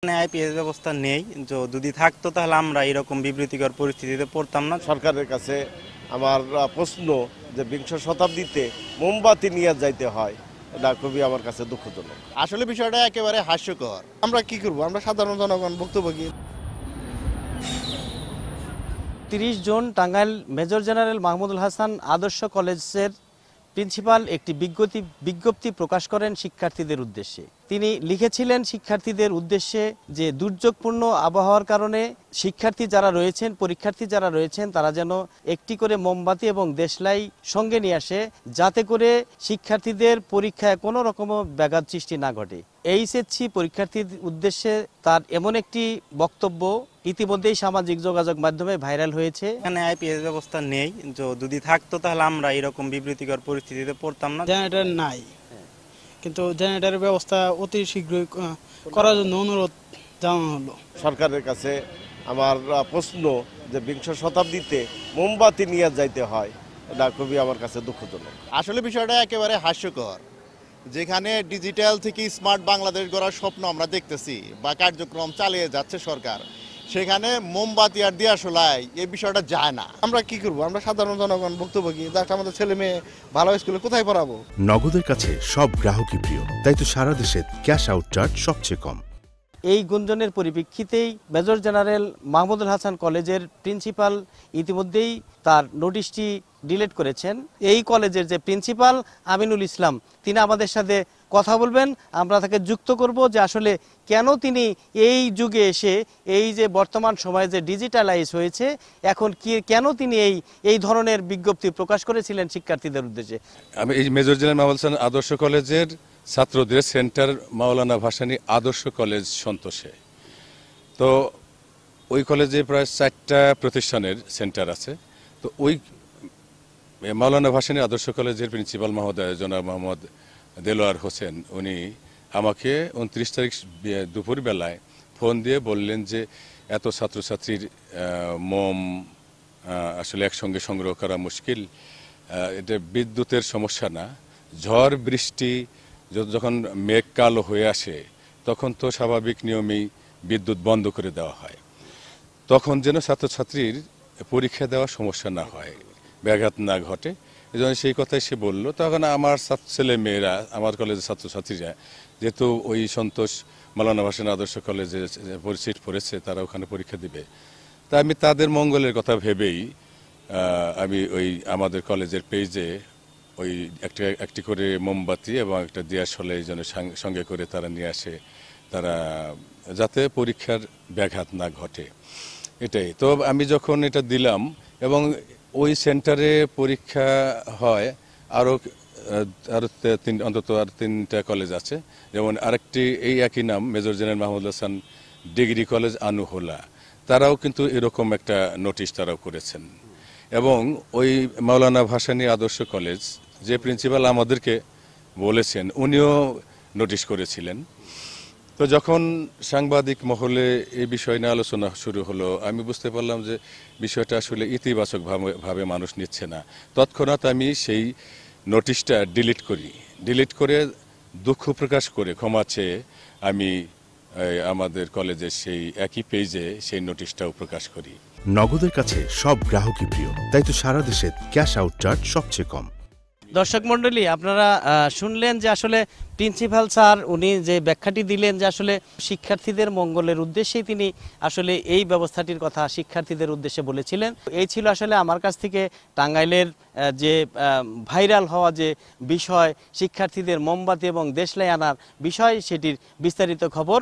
IPS ব্যবস্থা নেই, যদি থাকতো তাহলে আমরা এরকম বিবৃতিকর পরিস্থিতিতে পড়তাম না। সরকারের কাছে আমার প্রশ্ন যে বিংশ শতাব্দীতে মোমবাতি নিয়ে যাইতে হয়, এটা খুবই আমার কাছে দুঃখজনক। আসলে বিষয়টা একেবারে হাস্যকর। আমরা কি করব? আমরা সাধারণ জনগণ বক্তব্য কি? 30 June Tangail major general Mahmudul Hasan আদর্শ কলেজের প্রিন্সিপাল একটি বিজ্ঞপ্তি প্রকাশ করেন শিক্ষার্থীদের উদ্দেশ্যে। তিনি লিখেছিলেন শিক্ষার্থীদের উদ্দেশ্যে যে দুর্যোগপূর্ণ আবহাওয়ার কারণে শিক্ষার্থী যারা রয়েছেন, পরীক্ষার্থী যারা রয়েছেন, তারা যেন একটি করে মোমবাতি এবং দেশলাই সঙ্গে নিয়ে আসে, যাতে করে শিক্ষার্থীদের পরীক্ষায় কোনো রকম ব্যাঘাত সৃষ্টি না ঘটে। এইচএসসি পরীক্ষার্থীর উদ্দেশ্যে তার এমন একটি বক্তব্য ইতিমধ্যেই সামাজিক যোগাযোগ মাধ্যমে ভাইরাল হয়েছে। এখানে আইপিএস ব্যবস্থা নেই, যদি থাকতো তাহলে আমরা এরকম বিবৃতিকর পরিস্থিতিতে পড়তাম না। জেনারেটর নাই, কিন্তু জেনারেটরের ব্যবস্থা অতি শীঘ্রই করার জন্য অনুরোধ জানানো হলো। সরকারের কাছে আমার প্রশ্ন যে বিংশ শতাব্দীতে মোমবাতি নিয়ে যাইতে হয়, এটা খুবই আমার কাছে দুঃখজনক। আসলে বিষয়টা একেবারে হাস্যকর। যেখানে ডিজিটাল থেকে স্মার্ট বাংলাদেশ গড়ার স্বপ্ন আমরা দেখতেছি বা কার্যক্রম চালিয়ে যাচ্ছে সরকার, সেখানে মোমবাতি আর দিয়াশলাই এই বিষয়টা যায় না। আমরা কি করব? আমরা সাধারণ জনগণ বক্তব্য কি? আমাদের ছেলে মেয়ে ভালো স্কুলে কোথায় পড়াবো? নগদের কাছে সব গ্রাহকই প্রিয়, তাই তো সারা দেশে ক্যাশ আউট চার্জ সবচেয়ে কম। এই গুঞ্জনের পরিপ্রেক্ষিতেই মেজর জেনারেল মাহমুদুল হাসান কলেজের প্রিন্সিপাল ইতিমধ্যেই তার নোটিশটি ডিলিট করেছেন। এই কলেজের যে প্রিন্সিপাল আমিনুল ইসলাম, তিনি আমাদের সাথে কথা বলবেন। আমরা তাকে যুক্ত করব যে আসলে কেন তিনি এই যুগে এসে, এই যে বর্তমান সময়ে যে ডিজিটালাইজ হয়েছে, এখন কেন তিনি এই ধরনের বিজ্ঞপ্তি প্রকাশ করেছিলেন শিক্ষার্থীদের উদ্দেশ্যে। আমি এই মেজর জেনারেল মাহমুদুল হাসান আদর্শ কলেজের ছাত্রদের সেন্টার মাওলানা ভাসানী আদর্শ কলেজ সন্তোষে। তো ওই কলেজে প্রায় 4টা প্রতিষ্ঠানের সেন্টার আছে। তো ওই মাওলানা ভাসানী আদর্শ কলেজের প্রিন্সিপাল মহোদয় জনাব মোহাম্মদ দেলোয়ার হোসেন, উনি আমাকে 29 তারিখ দুপুর বেলায় ফোন দিয়ে বললেন যে এত ছাত্রছাত্রীর মোম আসলে একসঙ্গে সংগ্রহ করা মুশকিল, এটা বিদ্যুতের সমস্যা না, ঝড় বৃষ্টি যখন মেঘ কালো হয়ে আসে তখন তো স্বাভাবিক নিয়মেই বিদ্যুৎ বন্ধ করে দেওয়া হয়, তখন যেন ছাত্রছাত্রীর পরীক্ষা দেওয়া সমস্যা না হয়, ব্যাঘাত না ঘটে। এই জন্য সেই কথাই সে বললো। তখন আমার ছেলে মেয়েরা, আমার কলেজের ছাত্রছাত্রীরা, যেহেতু ওই সন্তোষ মাওলানা ভাসানী আদর্শ কলেজে সিট পড়েছে, তারা ওখানে পরীক্ষা দিবে, তা আমি তাদের মঙ্গলের কথা ভেবেই আমি ওই আমাদের কলেজের পেজে ওই একটি করে মোমবাতি এবং একটা দিয়াশলাই এই জন্য সঙ্গে করে তারা নিয়ে আসে, তারা যাতে পরীক্ষার ব্যাঘাত না ঘটে, এটাই। তো আমি যখন এটা দিলাম, এবং ওই সেন্টারে পরীক্ষা হয় অন্তত আর 3টা কলেজ আছে, যেমন আরেকটি এই একই নাম major general Mahmudul Hasan degree college Anuhola, তারাও কিন্তু এরকম একটা নোটিশ তারাও করেছেন। এবং ওই মাওলানা ভাসানী আদর্শ কলেজ যে প্রিন্সিপাল আমাদেরকে বলেছেন, উনিও নোটিশ করেছিলেন। তো যখন সাংবাদিক মহলে এই বিষয় নিয়ে আলোচনা শুরু হলো, আমি বুঝতে পারলাম যে বিষয়টা আসলে ইতিবাচক ভাবে মানুষ নিচ্ছে না। তৎক্ষণাৎ আমি সেই নোটিশটা ডিলিট করে দুঃখ প্রকাশ করে ক্ষমা চেয়ে আমি আমাদের কলেজের সেই একই পেজে সেই নোটিশটাও প্রকাশ করি। নগদের কাছে সব গ্রাহকই প্রিয়, তাই তো সারা দেশে ক্যাশ আউট চার্জ সবচেয়ে কম। দর্শক মণ্ডলী, আপনারা শুনলেন যে আসলে প্রিন্সিপাল স্যার উনি যে ব্যাখ্যাটি দিলেন যে আসলে শিক্ষার্থীদের মঙ্গলের উদ্দেশ্যেই তিনি আসলে এই ব্যবস্থাটির কথা শিক্ষার্থীদের উদ্দেশ্যে বলেছিলেন। এই ছিল আসলে আমার কাছ থেকে টাঙ্গাইলের যে ভাইরাল হওয়া যে বিষয়, শিক্ষার্থীদের মোমবাতি এবং দেশলাই আনার বিষয়, সেটির বিস্তারিত খবর।